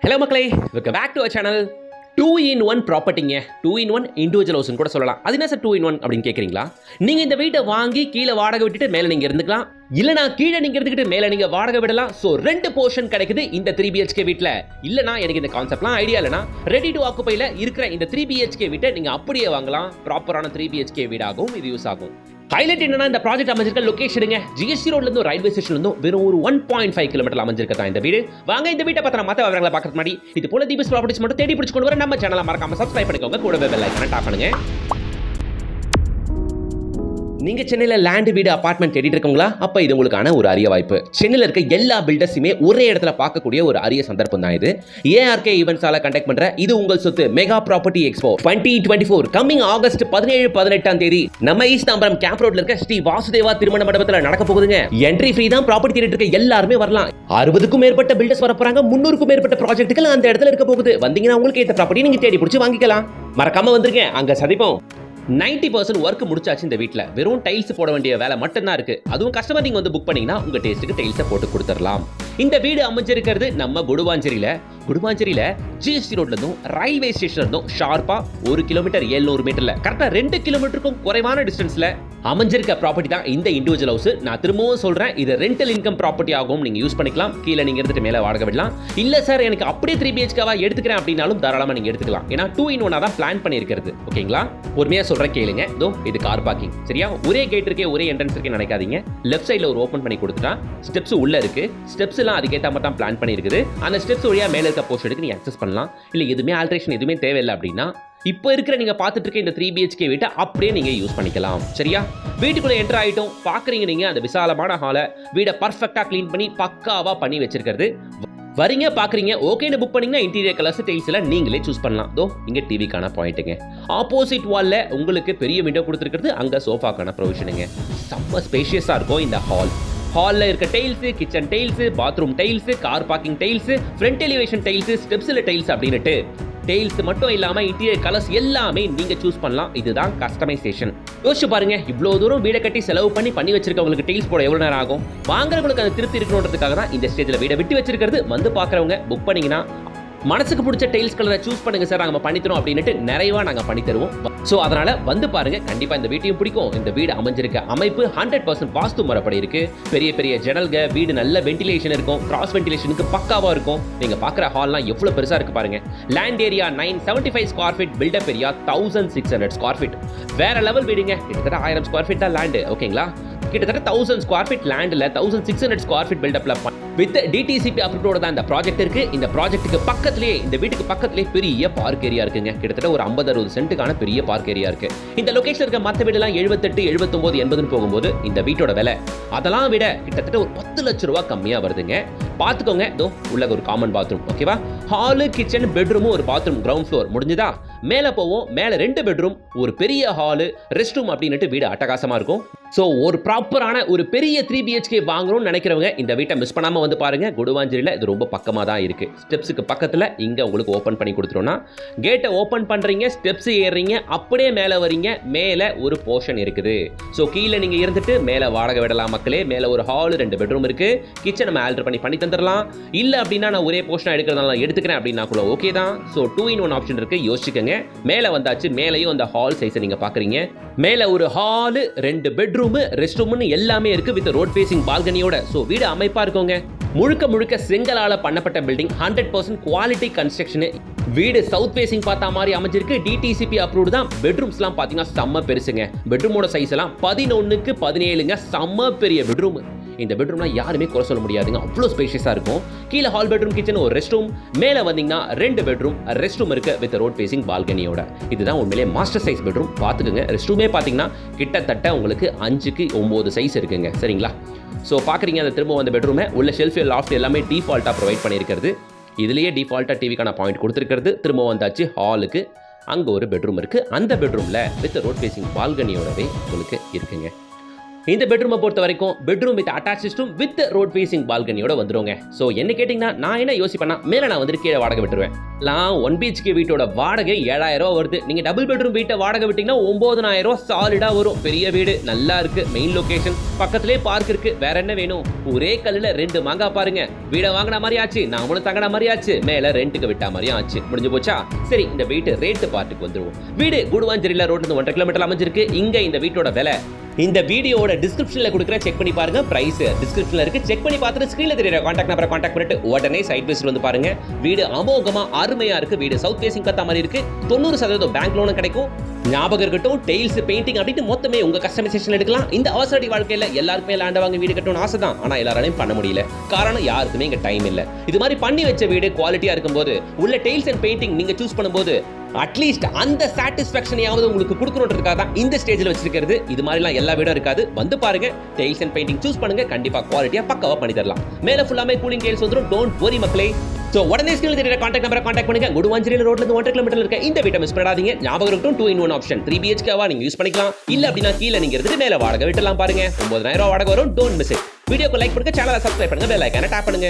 Hello மக்களே, welcome back to our channel. 2-in-1 ப்ராப்பர்ட்டிங்க, 2-in-1 individual ஹவுஸ்னு கூட சொல்லலாம். அது என்ன சார் 2-in-1 அப்படின்னு கேட்குறீங்களா? நீங்கள் இந்த வீட்டை வாங்கி கீழே வாடகை விட்டுட்டு மேலே நீங்கள் இருந்துக்கலாம், இல்லைனா கீழே நீங்கள் இருந்துக்கிட்டு மேலே நீங்கள் வாடகை விடலாம். ஸோ 2 போர்ஷன் கிடைக்குது இந்த 3 BHK வீட்டில். இல்லைனா எனக்கு இந்த கான்செப்ட்லாம் ஐடியா இல்லைனா ரெடி டு ஆக்குப்பையில் இருக்கிற இந்த 3 BHK வீட்டை நீங்கள் அப்படியே வாங்கலாம். ப்ராப்பரான 3 BHK வீடாகவும் இது யூஸ் ஆகும். ஹைலைட் என்னன்னா, இந்த ப்ராஜெக்ட் அமைஞ்சிருக்க லொகேஷனுங்க GST ரோட்ல இருந்து ரயில்வே ஸ்டேஷன்ல இருந்து வெறும் ஒரு 1.5 கிலோமீட்டர் அமைஞ்சிருக்கா இந்த வீடு. வாங்க இந்த வீட்டை பத்தின மற்ற விவரங்களை பார்க்கறதுக்கு முன்னாடி இது போல தீபஸ் ப்ராப்பர்ட்டிஸ் மட்டும் தேடி பிடிச்சு கொண்டு வர நம்ம சேனலை மறக்காம சப்ஸ்கிரைப் பண்ணிக்கோங்க, கூடவே பெல் ஐகானை டாப் பண்ணுங்க. நீங்க சென்னையில் லேண்ட் வீடு அபார்ட்மெண்ட் தேடிட்டு இருக்கீங்களா? அப்ப இது உங்களுக்கான ஒரு அரிய வாய்ப்பு. சென்னையில் இருக்க எல்லா பில்டர்ஸுமே ஒரே இடத்துல பார்க்கக்கூடிய ஒரு அரிய சந்தர்ப்பம் தான் இது. ARK ஈவென்ட்ஸால கண்டக்ட் பண்ற இது உங்கள் சொத்து mega property expo 2024 coming August 17-18 தேதி நம்ம ஈஸ்ட் தாம்பரம் கேம்ப் ரோட்ல இருக்க ஸ்ரீ வாசுதேவா திருமண மண்டபத்துல நடக்க போகுதுங்க. என்ட்ரி ஃப்ரீ தான். ப்ராப்பர்ட்டி தேடிட்டு இருக்க எல்லாருமே வரலாம். 60க்கும் மேற்பட்ட பில்டர்ஸ் வர போறாங்க. 300க்கும் மேற்பட்ட ப்ராஜெக்ட்டுகள் அந்த இடத்துல இருக்க போகுது. வந்தீங்கன்னா உங்களுக்கு இந்த ப்ராப்பர்ட்டி நீங்க தேடி பிடிச்சி வாங்கிக்கலாம். மறக்காம வந்துருங்க, அங்க சந்திப்போம். 90% ஒர்க் முடிச்சாச்சு. இந்த வீட்டில் வெறும் டைல்ஸ் போட வேண்டிய வேலை மட்டும்தான் இருக்கு. அதுவும் கஸ்டமர் நீங்க வந்து புக் பண்ணீங்கன்னா உங்க டேஸ்ட்டுக்கு டைல்ஸை போட்டு கொடுத்துடலாம். இந்த வீடு அமைஞ்சிருக்கிறது நம்ம குடுவாஞ்சேரியில GST ரோட்ல இருந்தும் ரயில்வே ஸ்டேஷன்ல இருந்தும் ஷார்ப்பா 1 கிலோமீட்டர் 700 மீட்டர்ல கரெக்டா 2 கிலோமீட்டருக்கும் குறைவான டிஸ்டன்ஸ்ல அமைஞ்சிருக்க ப்ராப்பர்ட்டி தான் இந்த இண்டிவிஜுவல் ஹவுஸ். நான் திரும்பவும் சொல்றேன், இது ரெண்டல் இன்கம் ப்ராப்பர்ட்டி ஆகும். நீங்க யூஸ் பண்ணிக்கலாம். கீழே நீங்க இருந்துட்டு மேலே வாடகை விடலாம். இல்ல சார் எனக்கு அப்படியே 3 BHK எடுத்துக்கிறேன் அப்படின்னாலும் தாராளமா நீங்க எடுத்துக்கலாம். ஏன்னா 2-in-1 தான் பிளான் பண்ணியிருக்கிறது. ஓகேங்களா? பொறுமையா சொல்றேன் கேளுங்க. இது கார் பார்க்கிங். சரியா? ஒரே கேட் இருக்கே, ஒரே என்ட்ரன்ஸ் இருக்கே நினைக்காதீங்க. லெஃப்ட் சைடில் ஒரு ஓப்பன் பண்ணி கொடுத்துட்டா ஸ்டெப்ஸ் உள்ள இருக்கு. ஸ்டெப்ஸ் எல்லாம் அதுக்கேற்ற மாதிரி தான் பிளான் பண்ணியிருக்குது. அந்த ஸ்டெப்ஸ் வழியா மேலே இருக்க போர்ஷனுக்கு நீங்க அக்சஸ் பண்ணலாம். இல்ல எதுவுமே ஆல்ட்ரேஷன் எதுவுமே தேவையில்லை அப்படின்னா இப்போ இருக்கிற நீங்க பார்த்துட்டு இருக்க இந்த 3 BHK வீட்டை அப்படியே நீங்க யூஸ் பண்ணிக்கலாம். சரியா? வீட்டுக்குள்ள என்டர் ஆயிட்டோம். பாக்குறீங்க நீங்க அந்த விசாலமான ஹாலை வீடை பர்ஃபெக்டா கிளீன் பண்ணி பக்காவா பண்ணி வச்சிருக்கிறது. வரீங்க பாக்குறீங்க, ஓகேன்னு புக் பண்ணீங்கன்னா இன்டீரியர் கலர்ஸ் டைல்ஸ்ல நீங்களே சூஸ் பண்ணலாம். இங்க டிவிக்கான பாயிண்ட்டுங்க. ஆப்போசிட் வால்ல உங்களுக்கு பெரிய விண்டோ கொடுத்துருக்கிறது. அங்க சோஃபாக்கான ப்ரொவிஷனுங்க. செம்ம ஸ்பேஷியஸா இருக்கும் இந்த ஹால்ல இருக்க tiles, kitchen tiles, bathroom tiles, car parking tiles, front elevation tiles, ஸ்டெப்ஸ்ல டைல்ஸ் அப்படின்னுட்டு டைல்ஸ் மட்டும் இல்லாம இன்டீரியர் கலர்ஸ் எல்லாமே நீங்க சூஸ் பண்ணலாம். இதுதான் கஸ்டமைசேஷன். யோசிச்சு பாருங்க, இவ்வளவு தூரம் வீடை கட்டி செலவு பண்ணி வச்சிருக்கவங்களுக்கு டைல்ஸ் போட எவ்வளவு நேரம் ஆகும்? வாங்குறவங்களுக்கு அந்த திருப்தி இருக்கணுன்றதுக்காக தான் இந்த ஸ்டேஜ்ல வீடை விட்டு வச்சிருக்கிறது. வந்து பாக்குறவங்க புக் பண்ணீங்கன்னா மனசுக்கு பிடிச்ச டைல்ஸ் கலரை சூஸ் பண்ணுங்க சார், நாங்க பண்ணி தரோம் அப்படின்னுட்டு நிறைவா நாங்க பண்ணி தருவோம். சோ அதனால வந்து பாருங்க, கண்டிப்பா இந்த வீட்டையும் பிடிக்கும். இந்த வீடு அமைஞ்சிருக்க அமைப்பு 100% வாஸ்து முறைப்படி இருக்கு. பெரிய பெரிய ஜன்னல்க, வீடு நல்ல வென்டிலேஷன் இருக்கும். கிராஸ் வென்டிலேஷனுக்கு பக்காவா இருக்கும். நீங்க பாக்குற ஹால்லாம் எவ்வளவு பெருசா இருக்கு பாருங்க. Land area 975 square feet, built up area 1600 square feet. வேற லெவல் வீடுங்க. கிட்டத்தட்ட 1000 ஸ்கொயர் ஃபீட் தான் லேண்ட். ஓகேங்களா? கிட்டத்தட்ட 1000 ஸ்கொயர் ஃபீட் லேண்ட்ல 1600 ஸ்கொயர் ஃபீட் பில்டப்ல வித் DTCP அப்ரூவோட தான் இந்த ப்ராஜெக்ட் இருக்கு. இந்த ப்ராஜெக்ட்டுக்கு பக்கத்திலேயே, இந்த வீட்டுக்கு பக்கத்திலேயே பெரிய பார்க் ஏரியா இருக்குங்க. கிட்டத்தட்ட ஒரு 50-60 சென்ட்டுக்கான பெரிய பார்க் ஏரியா இருக்கு. இந்த லொகேஷன் இருக்க மற்ற வீடுலாம் 78, 79, 80 போகும்போது இந்த வீட்டோட விலை அதெல்லாம் விட கிட்டத்தட்ட ஒரு 10 லட்சம் ரூபாய் கம்மியா வருதுங்க. பாத்துக்கோங்க. உள்ள ஒரு காமன் பாத்ரூம். ஓகேவா? ஹாலு, கிச்சன், பெட்ரூமும் ஒரு பாத்ரூம் கிரவுண்ட் ஃப்ளோர் முடிஞ்சுதா? மேல போவோம். மேல 2 பெட்ரூம், ஒரு பெரிய ஹாலு, ரெஸ்ட் ரூம் அப்படின்னுட்டு வீடு அட்டகாசமா இருக்கும். சோ ஒரு ப்ராப்பரான ஒரு பெரிய 3 BHK வாங்கணும்னு நினைக்கிறவங்க இந்த வீட்டை மிஸ் பண்ணாம வந்து பாருங்க. குடுவாஞ்சேரியில இது ரொம்ப பக்கமா தான் இருக்கு. ஸ்டெப்ஸுக்கு பக்கத்துல இங்க உங்களுக்கு ஓபன் பண்ணி கொடுத்துட்டோம்னா கேட்டை ஓபன் பண்றீங்க, ஸ்டெப்ஸ் ஏறுறீங்க, அப்படியே மேல வரீங்க. மேல ஒரு போர்ஷன் இருக்குது. சோ கீழே நீங்க இருந்துட்டு மேல வாடகை விடலாம் மக்களே. மேல ஒரு ஹால், 2 பெட்ரூம் இருக்கு. கிச்சன் நம்ம ஆல்டர் பண்ணி தந்துடலாம். இல்ல அப்படின்னா நான் ஒரே போர்ஷன் எடுக்கிறதால எடுத்துக்கிறேன் அப்படின்னா கூட ஓகே தான். சோ 2-in-1 ஆப்ஷன் இருக்கு, யோசிச்சுக்கங்க. மேல வந்தாச்சு. மேலையும் அந்த ஹால் சைஸை நீங்க பாக்குறீங்க. மேல ஒரு ஹால், 2 பெட்ரூம், ரெஸ்ட் ரூம்னு எல்லாமே இருக்கு வித் ரோட் ஃபேசிங் பால்கனியோட. சோ வீடு அமைப்பா இருக்குங்க. முழுக்க செங்கலால பண்ணப்பட்ட பில்டிங், 100% குவாலிட்டி கன்ஸ்ட்ரக்ஷன். வீடு சவுத் ஃபேசிங் பார்த்தா மாதிரி அமைஞ்சிருக்கு. DTCP அப்ரூவ்டு தான். பெட்ரூம்ஸ்லாம் பாத்தீங்கன்னா செம்ம பெருசுங்க. பெட்ரூமோட சைஸ் எல்லாம் 11க்கு 17ங்க. செம்ம பெரிய பெட்ரூம். இந்த பெட்ரூம்லாம் யாருமே குறை சொல்ல முடியாதுங்க. அவ்வளோ ஸ்பேஷியஸா இருக்கும். கீழே ஹால், பெட்ரூம், கிச்சன், ஒரு ரெஸ்ட் ரூம். மேல வந்தீங்கன்னா 2 பெட்ரூம், ரெஸ்ட் ரூம் இருக்கு வித் ரோட் ஃபேசிங் பால்கனியோட. இதுதான் உண்மையிலே மாஸ்டர் சைஸ் பெட்ரூம். பாத்துக்கோங்க. ரெஸ்ட் ரூமே பாத்தீங்கன்னா கிட்டத்தட்ட உங்களுக்கு 5க்கு 9 சைஸ் இருக்குங்க. சரிங்களா? ஸோ பார்க்குறீங்க அந்த திரும்ப வந்த பெட்ரூமை. உள்ள ஷெல்ஃப், லாஃப்ட் எல்லாமே டிஃபால்ட்டாக ப்ரொவைட் பண்ணியிருக்கிறது. இதுலேயே டிஃபால்ட்டாக டிவிக்கான பாயிண்ட் கொடுத்துருக்கிறது. திரும்ப வந்தாச்சு ஹாலுக்கு. அங்கே ஒரு பெட்ரூம் இருக்குது. அந்த பெட்ரூமில் வித் ரோட் ஃபேசிங் பால்கனியோடவே உங்களுக்கு இருக்குங்க. இந்த பெட்ரூமை பொறுத்த வரைக்கும் bedroom with attach system with road facing பால்கனியோட வந்துருங்க. ஸோ என்ன கேட்டிங்கன்னா நான் என்ன யோசிப்பேன்னா மேலே நான் வந்துட்டு கீழே வாடகை விட்டுருவேன். நான் 1 BHK வீட்டோட வாடகை 7000 ரூபா வருது. நீங்கள் டபுள் பெட்ரூம் வீட்டை வாடகை விட்டீங்கன்னா 9000 ரூபா சாலிடாக வரும். பெரிய வீடு நல்லா இருக்கு, மெயின் லொகேஷன், பக்கத்திலே பார்க் இருக்கு, வேற என்ன வேணும்? ஒரே கல்லில் 2 மாங்கா பாருங்க. வீடை வாங்கின மாதிரி ஆச்சு, நாமளும் தங்கின மாதிரி ஆச்சு, மேலே ரெண்டுக்கு விட்டா மாதிரியும் ஆச்சு. முடிஞ்சு போச்சா? சரி, இந்த வீட்டு ரேட்டு பார்ட்டுக்கு வந்துருவோம். வீடு குடுவாஞ்சேரியில் ரோட்ல 1.5 கிலோமீட்டர் அமைஞ்சிருக்கு. இங்க இந்த வீட்டோட விலை இந்த வீடியோட டிஸ்கிரிப்ஷன்ல கொடுக்குற செக் பண்ணி பாருங்க. பிரைஸ் டிஸ்கிரிப்ஷன்ல இருக்கு. செக் பண்ணி பார்த்துட்டு ஸ்கிரீன்ல தெரியற கான்டாக்ட் நம்பரை கான்டாக்ட் பண்ணிட்டு உடனே சைட் விசிட் வந்து பாருங்க. வீடு அமோகமா அருமையா இருக்கு. வீடு சவுத் ஃபேசிங் பார்த்த மாதிரி இருக்கு. 90% பேங்க் லோனும் கிடைக்கும். ஞாபகம் இருக்கட்டும், டெயில்ஸ், பெயிண்டிங் அப்படின்னு மொத்தமே உங்க கஸ்டமைசேஷன் எடுக்கலாம். இந்த அவசரடி வாழ்க்கையில எல்லாருக்குமே லேண்ட் வாங்கி வீடு கட்டணும்னு ஆசை தான். ஆனா எல்லாராலையும் பண்ண முடியல. காரணம் யாருக்குமே இங்க டைம் இல்ல. இது மாதிரி பண்ணி வச்ச வீடு குவாலிட்டியா இருக்கும்போது உள்ள டெயில்ஸ் அண்ட் பெயிண்டிங் நீங்க சூஸ் பண்ணும்போது அட்லீஸ்ட் அந்த சாட்டிஸ்ஃபேக்ஷனையாவது உங்களுக்கு கொடுக்கணுன்றதுக்காக தான் இந்த ஸ்டேஜில் வச்சிருக்கிறது. இது மாதிரிலாம் எல்லா வீடும் இருக்காது. வந்து பாருங்க, டெயில்ஸ் அண்ட் பெயிண்டிங் சூஸ் பண்ணுங்க. கண்டிப்பா குவாலிட்டியா பக்காவா பண்ணி தரலாம். மேல ஃபுல்லாமே கூலிங் டெயில்ஸ் வந்துடும். டோன்ட் வரி மக்களே. சோ உடனே ஸ்கிரீன்ல தெரியற கான்டாக்ட் நம்பரை கான்டாக்ட் பண்ணுங்க. குடுவாஞ்சேரி ரோட்ல இருந்து 1.5 கிலோமீட்டர் இருக்க இந்த வீட்டை மிஸ் பண்ணாதீங்க. ஞாபகம் இருக்கட்டும், 2-in-1 ஆப்ஷன். 3 BHK நீங்க யூஸ் பண்ணிக்கலாம். இல்ல அப்படின்னா கீழே நீங்க இருந்துட்டு மேல வாடகை விட்டலாம் பாருங்க. 9000 ரூபாய் வாடகை வரும். Don't miss it. வீடியோக்கு லைக் பண்ணுங்க, சேனலை சப்ஸ்கிரைப் பண்ணுங்க, பெல் ஐகானை டாப் பண்ணுங்க.